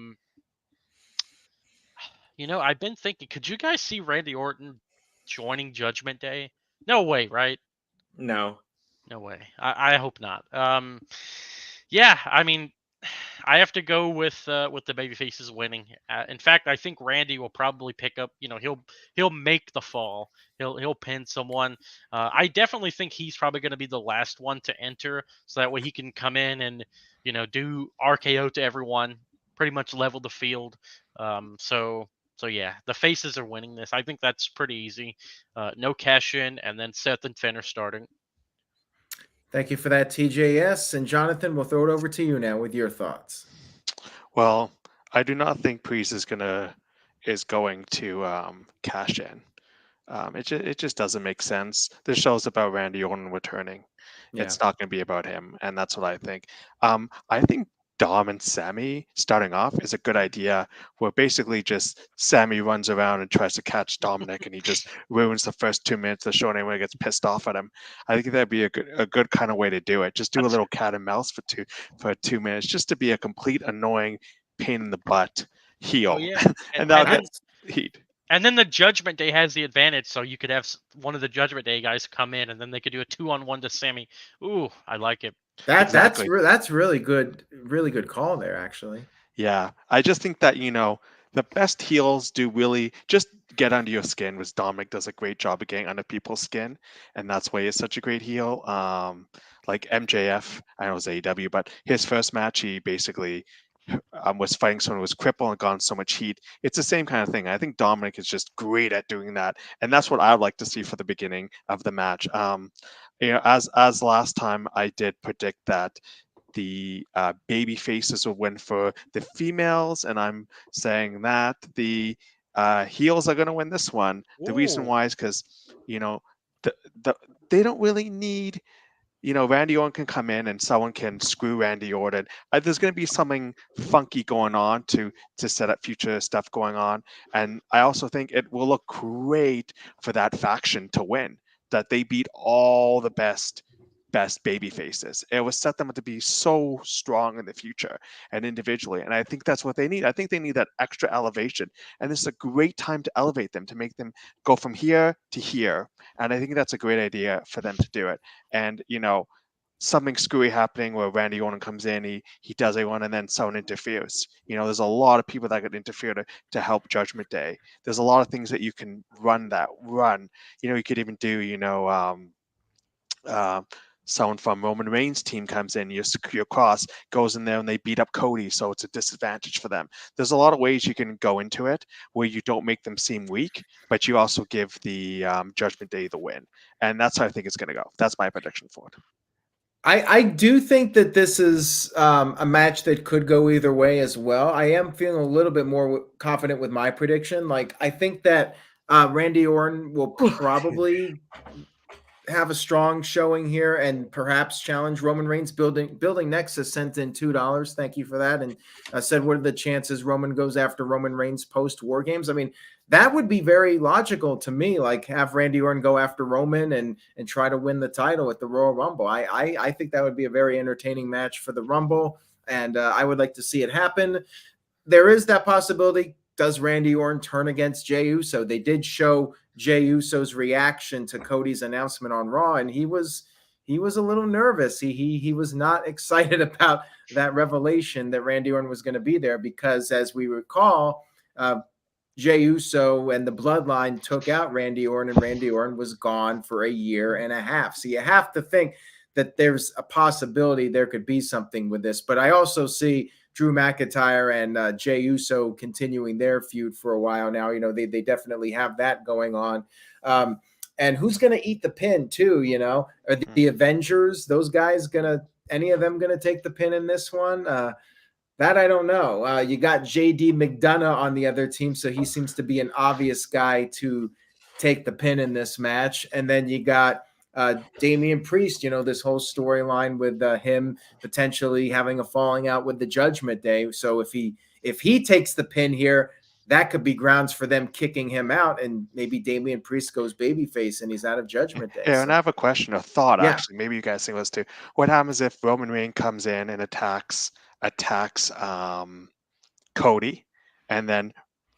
been thinking, could you guys see Randy Orton joining Judgment Day? No way, right? No way. I hope not. Yeah, I mean, I have to go with the babyfaces winning. In fact, I think Randy will probably pick up. He'll make the fall. He'll pin someone. I definitely think he's probably going to be the last one to enter, so that way he can come in and do RKO to everyone, pretty much level the field. So yeah, the faces are winning this. I think that's pretty easy. No cash in, and then Seth and Finn are starting. Thank you for that, TJS. And Jonathan, we'll throw it over to you now with your thoughts. Well, I do not think Priest is going to cash in. It just doesn't make sense. This show's about Randy Orton returning. Yeah. It's not going to be about him, and that's what I think. I think Dom and Sami starting off is a good idea, where basically just Sami runs around and tries to catch Dominik, and he just ruins the first 2 minutes of the show, and everyone gets pissed off at him. I think that'd be a good kind of way to do it. Just do a little cat and mouse for 2 minutes, just to be a complete annoying pain in the butt heel, Oh, yeah. and that'll then, get heat. and then the Judgment Day has the advantage, so you could have one of the Judgment Day guys come in, and then they could do a 2-on-1 to Sami. Ooh, I like it. Exactly. That's really good call there, actually. Yeah, I just think that, the best heels do really just get under your skin, which Dominik does a great job of getting under people's skin, and that's why he's such a great heel. Like MJF, I know it's AEW, but his first match, he basically was fighting someone who was crippled and gotten so much heat. It's the same kind of thing. I think Dominik is just great at doing that, and that's what I would like to see for the beginning of the match. As last time, I did predict that the baby faces will win for the females, and I'm saying that the heels are going to win this one. The reason Ooh. why is because they don't really need. Randy Orton can come in and someone can screw Randy Orton. There's going to be something funky going on to set up future stuff going on, and I also think it will look great for that faction to win. That they beat all the best baby faces. It will set them up to be so strong in the future and individually. And I think that's what they need. I think they need that extra elevation. And this is a great time to elevate them, to make them go from here to here. And I think that's a great idea for them to do it. And, something screwy happening where Randy Orton comes in, he does a one, and then someone interferes. There's a lot of people that could interfere to help Judgment Day. There's a lot of things that you can run. You could even do, someone from Roman Reigns' team comes in, your cross goes in there and they beat up Cody, so it's a disadvantage for them. There's a lot of ways you can go into it where you don't make them seem weak, but you also give the Judgment Day the win. And that's how I think it's going to go. That's my prediction for it. I do think that this is a match that could go either way as well. I am feeling a little bit more confident with my prediction. Like, I think that Randy Orton will probably have a strong showing here and perhaps challenge Roman Reigns. Building Nexus sent in $2. Thank you for that. And said, what are the chances Roman goes after Roman Reigns post War Games? I mean, that would be very logical to me. Like, have Randy Orton go after Roman and try to win the title at the Royal Rumble. I think that would be a very entertaining match for the Rumble, and I would like to see it happen. There is that possibility. Does Randy Orton turn against Jey Uso? They did show Jey Uso's reaction to Cody's announcement on Raw, and he was a little nervous. He was not excited about that revelation that Randy Orton was going to be there, because, as we recall, Jey Uso and the Bloodline took out Randy Orton, and Randy Orton was gone for a year and a half. So you have to think that there's a possibility there could be something with this. But I also see Drew McIntyre and Jey Uso continuing their feud for a while now. They definitely have that going on. And who's going to eat the pin too? Are the Avengers, those guys any of them going to take the pin in this one? That I don't know. You got JD McDonagh on the other team, so he seems to be an obvious guy to take the pin in this match. And then you got Damian Priest, this whole storyline with him potentially having a falling out with the Judgment Day. So if he takes the pin here, that could be grounds for them kicking him out, and maybe Damian Priest goes babyface and he's out of Judgment Day. Yeah, and I have a question, a thought, actually. Maybe you guys think this too. What happens if Roman Reigns comes in and attacks Cody, and then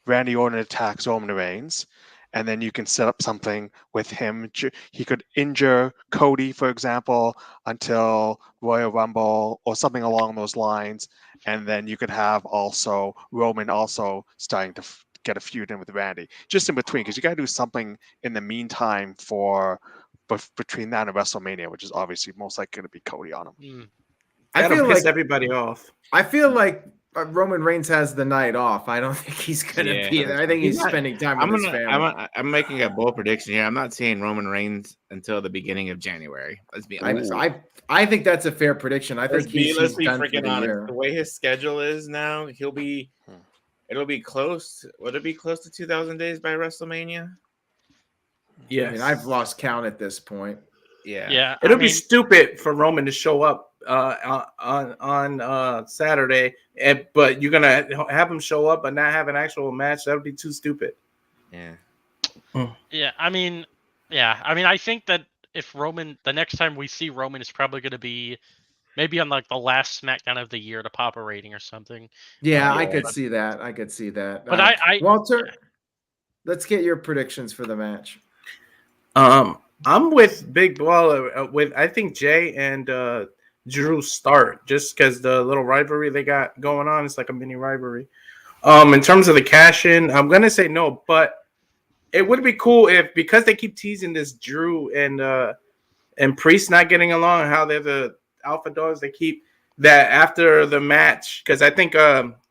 Randy Orton attacks Roman Reigns, and then you can set up something with him. He could injure Cody, for example, until Royal Rumble or something along those lines, and then you could have also Roman also starting to get a feud in with Randy, just in between, because you got to do something in the meantime between that and WrestleMania, which is obviously most likely going to be Cody on him. I feel like everybody off. I feel like Roman Reigns has the night off. I don't think he's going to be there. I think he's spending time with his family. I'm making a bold prediction here. I'm not seeing Roman Reigns until the beginning of January. Let's be honest. I think that's a fair prediction. I think he's done for the year. The way his schedule is now, it'll be close. Would it be close to 2,000 days by WrestleMania? Yeah. I mean, I've lost count at this point. Yeah. It'll be stupid for Roman to show up on Saturday, but you're gonna have him show up but not have an actual match. That would be too stupid. Yeah. Yeah, I mean, I think that if Roman, the next time we see Roman is probably going to be maybe on like the last SmackDown of the year to pop a rating or something. Yeah, I Yeah, could but- see that. I could see that. But Walter, let's get your predictions for the match. I'm with Big Baller. With I think Jay and Drew start just because the little rivalry they got going on. It's like a mini rivalry. In terms of the cash in, I'm gonna say no, but it would be cool if, because they keep teasing this Drew and Priest not getting along, how they're the alpha dogs. They keep that after the match, because I think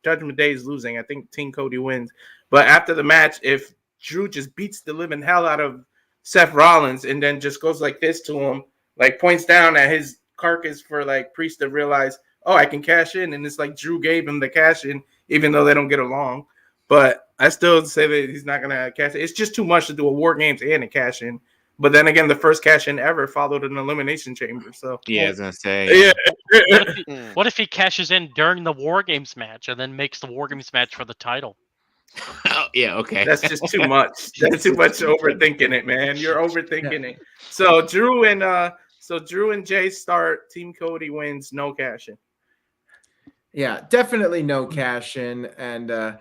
Judgment Day is losing. I think Team Cody wins, but after the match, if Drew just beats the living hell out of Seth Rollins and then just goes like this to him, like points down at his carcass for like Priest to realize, oh, I can cash in, and it's like Drew gave him the cash in, even though they don't get along. But I still say that he's not gonna cash in. It's just too much to do a War Games and a cash in. But then again, the first cash in ever followed an Elimination Chamber. So Yeah, I was gonna say. yeah. What if he cashes in during the War Games match and then makes the War Games match for the title? Oh, yeah, okay. That's just too much. That's too much overthinking it, man. You're overthinking it. So Drew and Jay start. Team Cody wins. No cash in. Yeah, definitely no cash in. And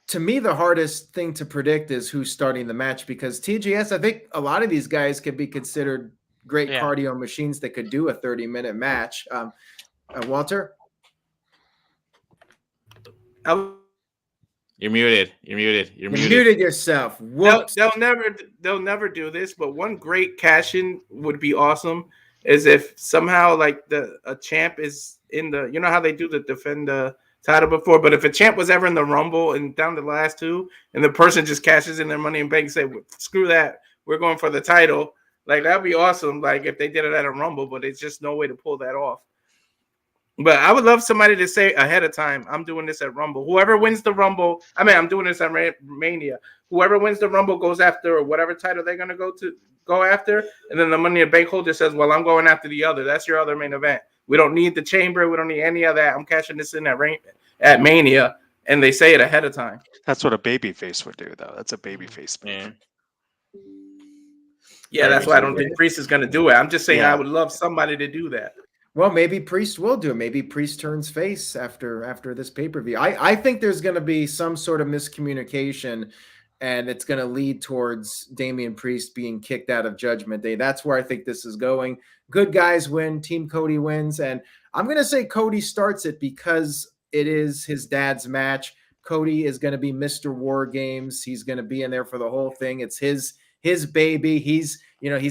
to me, the hardest thing to predict is who's starting the match, because TGS, I think a lot of these guys could be considered great cardio machines that could do a 30-minute match. Walter? You're muted. You're muted. You're You muted. muted yourself. Whoops. They'll never do this. But one great cash in would be awesome is if somehow like a champ is in the, you know how they do the defend the title before, but if a champ was ever in the Rumble and down to the last two, and the person just cashes in their Money in Bank and say, screw that, we're going for the title, like that'd be awesome. Like if they did it at a Rumble, but it's just no way to pull that off. But I would love somebody to say ahead of time, I'm doing this at Rumble. Whoever wins the Rumble, I'm doing this at Mania. Whoever wins the Rumble goes after whatever title they're going to go after. And then the Money in the Bank holder says, well, I'm going after the other. That's your other main event. We don't need the chamber. We don't need any of that. I'm cashing this in at Mania. And they say it ahead of time. That's what a babyface would do, though. That's a babyface move. Yeah, that's why I don't think Priest is going to do it. I'm just saying I would love somebody to do that. Well, maybe Priest will do it. Maybe Priest turns face after this pay-per-view. I think there's going to be some sort of miscommunication, and it's going to lead towards Damian Priest being kicked out of Judgment Day. That's where I think this is going. Good guys win. Team Cody wins. And I'm going to say Cody starts it because it is his dad's match. Cody is going to be Mr. War Games. He's going to be in there for the whole thing. It's his baby. He's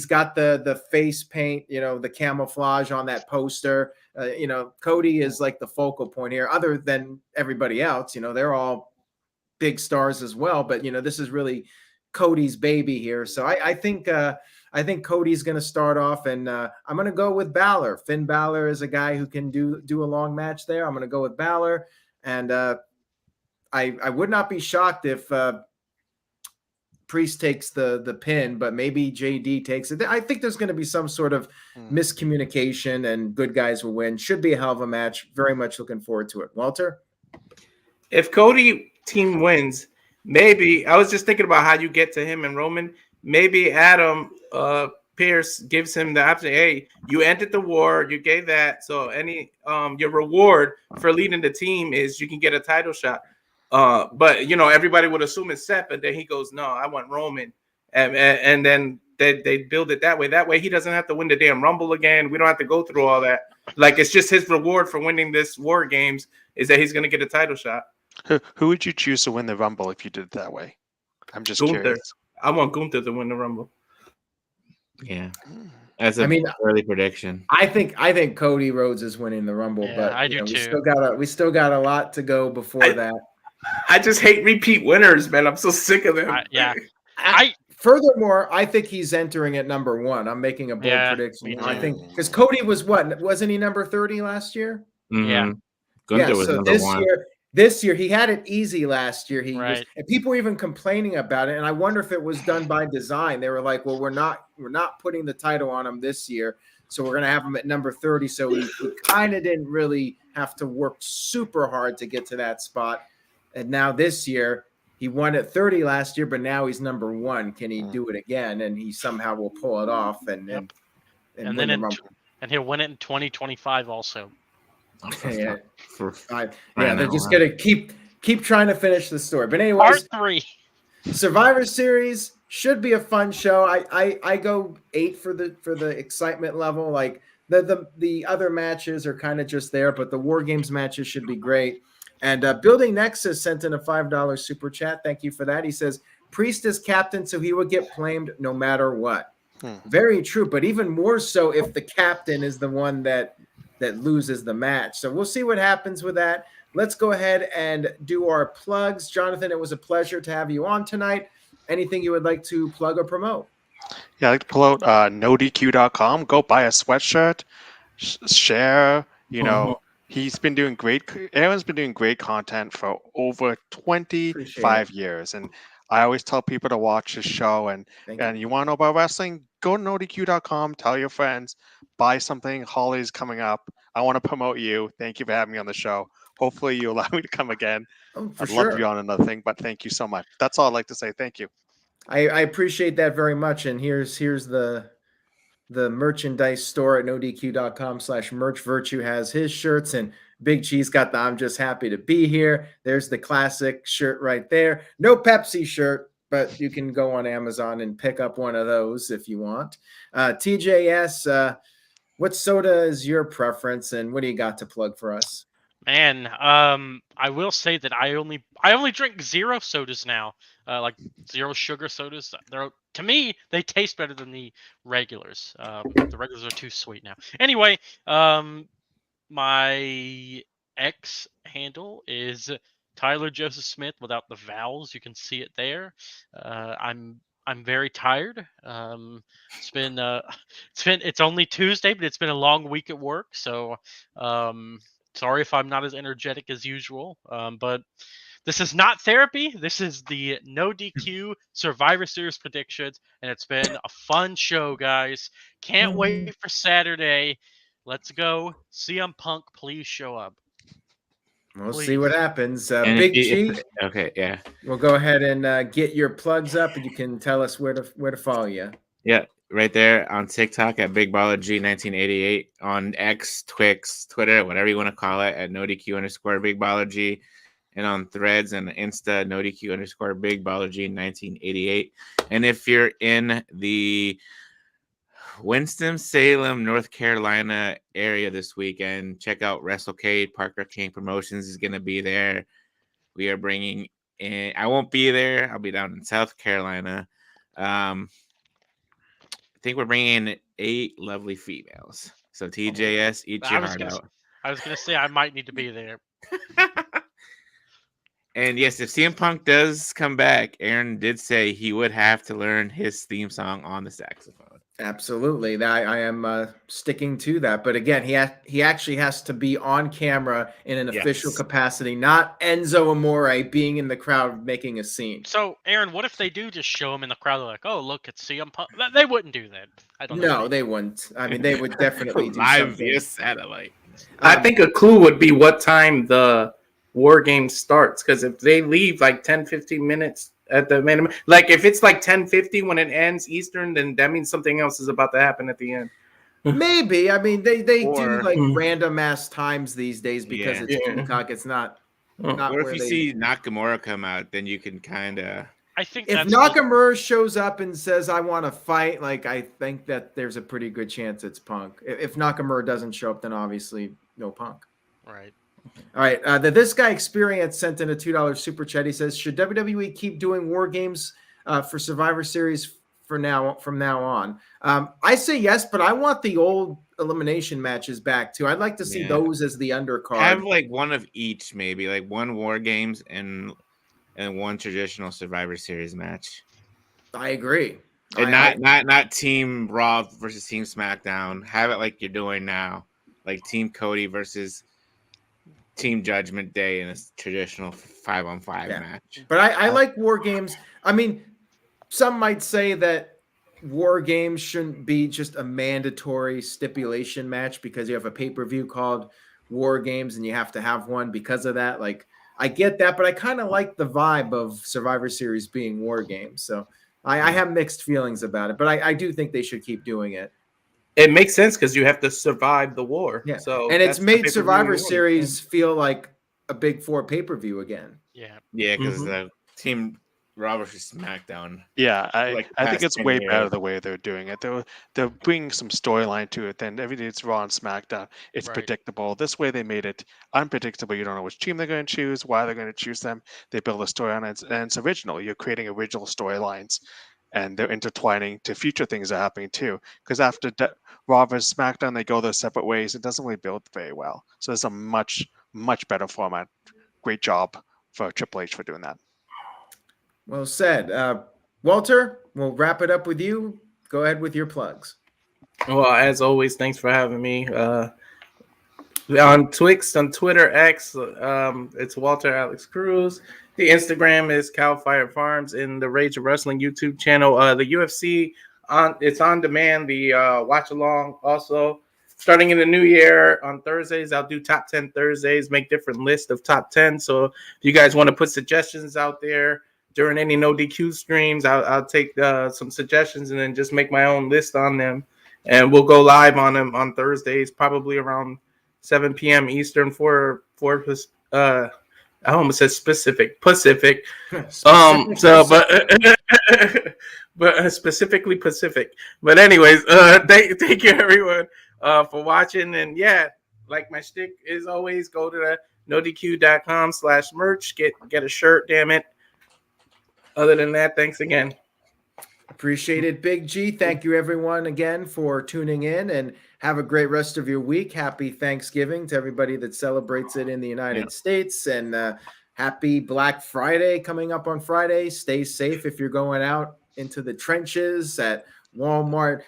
got the face paint, the camouflage on that poster. Cody is like the focal point here, other than everybody else. They're all big stars as well, but this is really Cody's baby here. So I think Cody's going to start off, and I'm going to go with Balor. Finn Balor is a guy who can do a long match there. I'm going to go with Balor, and I would not be shocked if Priest takes the pin, but maybe JD takes it. I think there's going to be some sort of miscommunication, and good guys will win. Should be a hell of a match. Very much looking forward to it. Walter? If Cody team wins, maybe, I was just thinking about how you get to him and Roman. Maybe Adam Pierce gives him the option. Hey, you ended the war. You gave that. So your reward for leading the team is you can get a title shot. But everybody would assume it's Seth, but then he goes, no, I want Roman. And then they build it that way. That way he doesn't have to win the damn Rumble again. We don't have to go through all that. Like, it's just his reward for winning this War Games is that he's going to get a title shot. Who would you choose to win the Rumble if you did it that way? I'm just Gunther. curious. I want Gunther to win the Rumble. Yeah. That's an early prediction. I think Cody Rhodes is winning the Rumble, but I do too. We still got a lot to go before that. I just hate repeat winners, man. I'm so sick of them. Furthermore, I think he's entering at number 1. I'm making a bold prediction. I think because Cody wasn't he number 30 last year? Mm-hmm. Yeah. Gunther was number 1. This year he had it easy last year. And people were even complaining about it. And I wonder if it was done by design. They were like, well, we're not putting the title on him this year. So we're going to have him at number 30. So he kind of didn't really have to work super hard to get to that spot. And now this year, he won at 30 last year, but now he's number 1. Can he do it again? And he somehow will pull it off and Yep. and And win then the Rumble. and he'll win it in 2025 also. Yeah, Right they're now, just gonna keep trying to finish the story. But Part anyways, 3. Survivor Series should be a fun show. I go 8 for the excitement level. Like the other matches are kind of just there, but the War Games matches should be great. And Building Nexus sent in a $5 super chat. Thank you for that. He says Priest is captain, so he would get blamed no matter what. Very true, but even more so if the captain is the one that loses the match. So we'll see what happens with that. Let's go ahead and do our plugs. Jonathan, it was a pleasure to have you on tonight. Anything you would like to plug or promote? Yeah, I'd like to pull out nodq.com. Go buy a sweatshirt, share. He's been doing great. Aaron's been doing great content for over 25 years. And I always tell people to watch his show. And you want to know about wrestling? Go to nodq.com. Tell your friends. Buy something. Holly's coming up. I want to promote you. Thank you for having me on the show. Hopefully you allow me to come again. I'd love to be on another thing, but thank you so much. That's all I'd like to say. Thank you. I appreciate that very much. And here's the merchandise store at nodq.com/merch. Virtue has his shirts, and Big Cheese got the I'm just happy to be here. There's the classic shirt right there. No Pepsi shirt, but you can go on Amazon and pick up one of those if you want. TJS, what soda is your preference, and what do you got to plug for us? Man, I will say that I only drink zero sodas now, like zero sugar sodas. To me, they taste better than the regulars. The regulars are too sweet now. Anyway, my X handle is Tyler Joseph Smith without the vowels. You can see it there. I'm very tired. It's only Tuesday, but it's been a long week at work, so sorry if I'm not as energetic as usual, but this is not therapy. This is the No DQ Survivor Series predictions, and it's been a fun show, guys. Can't wait for Saturday. Let's go. CM Punk, please show up. We'll see what happens. And Big G. Okay, yeah. We'll go ahead and get your plugs up, and you can tell us where to follow you. Yeah, right there on TikTok at Big Baller G 1988, on X, Twix, Twitter, whatever you want to call it, at NoDQ_Big Baller G, and on Threads and Insta, NoDQ_Big Baller G 1988. And if you're in the Winston-Salem, North Carolina area this weekend, check out WrestleCade. Parker King Promotions is going to be there. We are bringing in, I won't be there. I'll be down in South Carolina. I think we're bringing in 8 lovely females. So TJS, eat your heart out. I was going to say I might need to be there. And yes, if CM Punk does come back, Aaron did say he would have to learn his theme song on the saxophone. Absolutely. I am sticking to that. But again, he actually has to be on camera in an official capacity, not Enzo Amore being in the crowd making a scene. So, Aaron, what if they do just show him in the crowd? They're like, oh, look, it's CM Punk. They wouldn't do that. I don't know. No, they wouldn't. I mean, they would definitely do live something. via satellite. I think a clue would be what time the War Game starts. Because if they leave like 10, 15 minutes at the minimum, like if it's like 10:50 when it ends Eastern, then that means something else is about to happen at the end. Maybe. I mean, they do like random ass times these days because it's Peacock. It's not. Or if you see Nakamura come out, then you can kind of. I think if Nakamura shows up and says, I want to fight, like I think that there's a pretty good chance it's Punk. If Nakamura doesn't show up, then obviously no Punk. Right. All right. This guy Experience sent in a $2 super chat. He says, should WWE keep doing War Games for Survivor Series from now on? I say yes, but I want the old elimination matches back too. I'd like to see those as the undercard. Have like one of each, maybe like one War Games and one traditional Survivor Series match. I agree. And not Team Raw versus Team SmackDown. Have it like you're doing now, like Team Cody versus Team Judgment Day in a traditional 5-on-5 match. But I like War Games. I mean, some might say that War Games shouldn't be just a mandatory stipulation match because you have a pay-per-view called War Games and you have to have one because of that. Like, I get that, but I kind of like the vibe of Survivor Series being War Games. So I have mixed feelings about it, but I do think they should keep doing it. It makes sense because you have to survive the war. Yeah. So And it's that's the made pay-per-view Survivor you want. Series feel like a Big Four pay-per-view again. Yeah. Yeah, because Mhm. the team Raw versus SmackDown. Yeah, I Like I think past it's 10 way years. better the way they're doing it. They're bringing some storyline to it. Then every day it's Raw and SmackDown. It's Right. predictable. This way they made it unpredictable. You don't know which team they're going to choose, why they're going to choose them. They build a story on it, and it's original. You're creating original storylines, and they're intertwining to future things that are happening too. Because after Raw versus SmackDown, they go their separate ways. It doesn't really build very well. So it's a much better format. Great job for Triple H for doing that. Well said. Walter, we'll wrap it up with you. Go ahead with your plugs. Well, as always, thanks for having me. On Twix, on Twitter, X, it's Walter Alex Cruz. The Instagram is Cal Fire Farms, and the Rage of Wrestling YouTube channel. The UFC it's on demand. The watch along also starting in the new year on Thursdays. I'll do top 10 Thursdays, make different lists of top 10. So if you guys want to put suggestions out there during any no DQ streams, I'll take some suggestions and then just make my own list on them. And we'll go live on them on Thursdays, probably around 7 p.m. Eastern for I almost said Pacific. But specifically Pacific. But anyways, thank you everyone for watching. And yeah, like my shtick is always, go to the nodq.com/merch. Get a shirt, damn it. Other than that, thanks again. Appreciate it, Big G. Thank you, everyone, again for tuning in, and have a great rest of your week. Happy Thanksgiving to everybody that celebrates it in the United States, and happy Black Friday coming up on Friday. Stay safe if you're going out into the trenches at Walmart.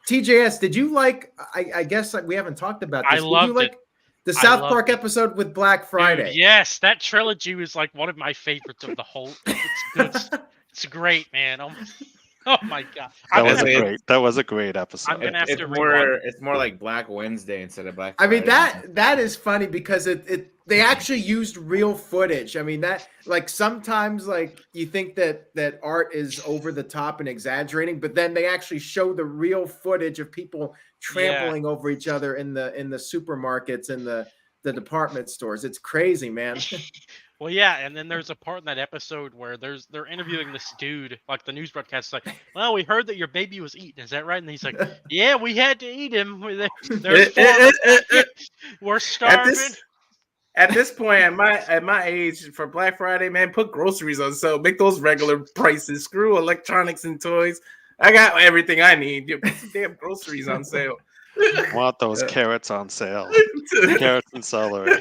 TJS, did you like? I guess we haven't talked about this. I loved did you like it. the I South loved Park it. episode with Black Friday? Dude, yes, that trilogy was like one of my favorites of the whole. It's good. It's great, man. Oh my god, That was a great episode. I'm gonna have It's to more rewatch. it's more like Black Wednesday instead of Black I Friday. mean, that is funny because they actually used real footage. I mean, that, like, sometimes, like, you think that art is over the top and exaggerating, but then they actually show the real footage of people trampling over each other in the supermarkets and the department stores. It's crazy, man. Well, yeah, and then there's a part in that episode where they're interviewing this dude, like the news broadcast, like, well, we heard that your baby was eaten. Is that right? And he's like, yeah, we had to eat him. We're starving. At this point, at my age, for Black Friday, man, put groceries on sale. Make those regular prices. Screw electronics and toys. I got everything I need. Put some damn groceries on sale. I want those carrots on sale. Carrots and celery.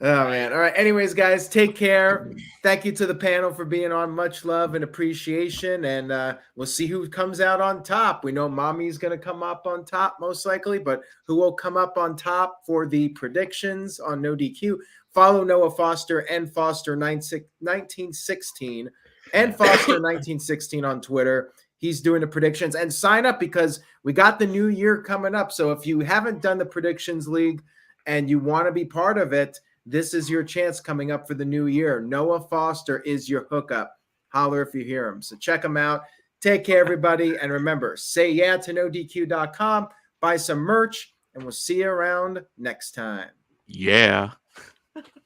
Oh, man. All right. Anyways, guys, take care. Thank you to the panel for being on. Much love and appreciation. And we'll see who comes out on top. We know Mommy's going to come up on top most likely, but who will come up on top for the predictions on No DQ? Follow Noah Foster and Foster1916 and Foster1916 on Twitter. He's doing the predictions, and sign up because we got the new year coming up. So if you haven't done the predictions league and you want to be part of it, this is your chance coming up for the new year. Noah Foster is your hookup. Holler if you hear him. So check him out. Take care, everybody. And remember, say yeah to NoDQ.com. Buy some merch, and we'll see you around next time. Yeah.